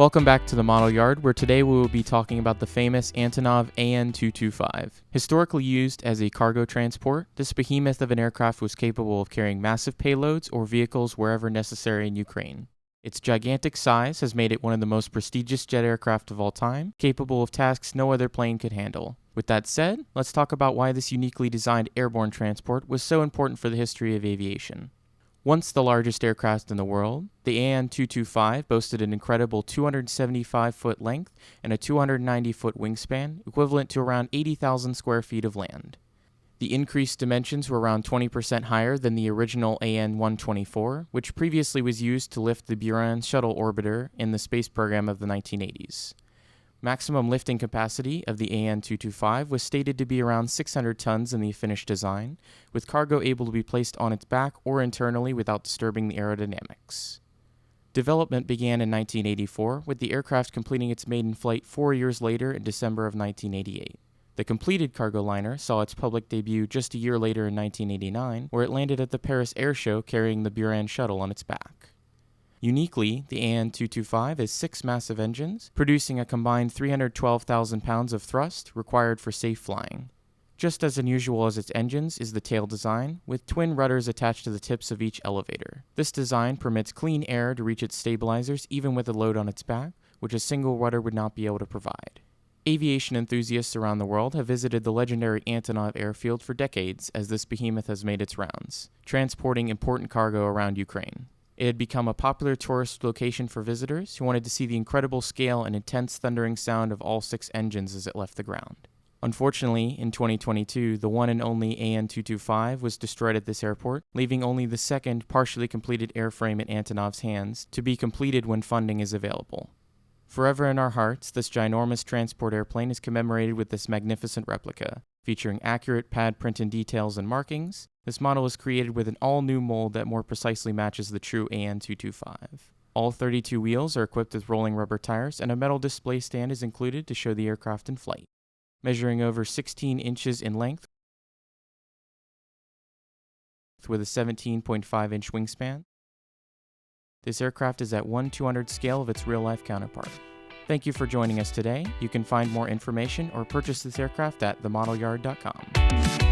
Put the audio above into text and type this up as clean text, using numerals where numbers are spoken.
Welcome back to the Model Yard, where today we will be talking about the famous Antonov AN-225. Historically used as a cargo transport, this behemoth of an aircraft was capable of carrying massive payloads or vehicles wherever necessary in Ukraine. Its gigantic size has made it one of the most prestigious jet aircraft of all time, capable of tasks no other plane could handle. With that said, let's talk about why this uniquely designed airborne transport was so important for the history of aviation. Once the largest aircraft in the world, the AN-225 boasted an incredible 275-foot length and a 290-foot wingspan, equivalent to around 80,000 square feet of land. The increased dimensions were around 20% higher than the original AN-124, which previously was used to lift the Buran Shuttle orbiter in the space program of the 1980s. Maximum lifting capacity of the AN-225 was stated to be around 600 tons in the finished design, with cargo able to be placed on its back or internally without disturbing the aerodynamics. Development began in 1984, with the aircraft completing its maiden flight 4 years later in December of 1988. The completed cargo liner saw its public debut just a year later in 1989, where it landed at the Paris Air Show carrying the Buran Shuttle on its back. Uniquely, the AN-225 has 6 massive engines, producing a combined 312,000 pounds of thrust required for safe flying. Just as unusual as its engines is the tail design, with twin rudders attached to the tips of each elevator. This design permits clean air to reach its stabilizers even with a load on its back, which a single rudder would not be able to provide. Aviation enthusiasts around the world have visited the legendary Antonov airfield for decades as this behemoth has made its rounds, transporting important cargo around Ukraine. It had become a popular tourist location for visitors who wanted to see the incredible scale and intense thundering sound of all 6 engines as it left the ground. Unfortunately, in 2022, the one and only AN-225 was destroyed at this airport, leaving only the second partially completed airframe in Antonov's hands to be completed when funding is available. Forever in our hearts, this ginormous transport airplane is commemorated with this magnificent replica. Featuring accurate pad printed details and markings, this model is created with an all-new mold that more precisely matches the true AN-225. All 32 wheels are equipped with rolling rubber tires, and a metal display stand is included to show the aircraft in flight. Measuring over 16 inches in length with a 17.5-inch wingspan, this aircraft is at 1/200th scale of its real-life counterpart. Thank you for joining us today. You can find more information or purchase this aircraft at themodelyard.com.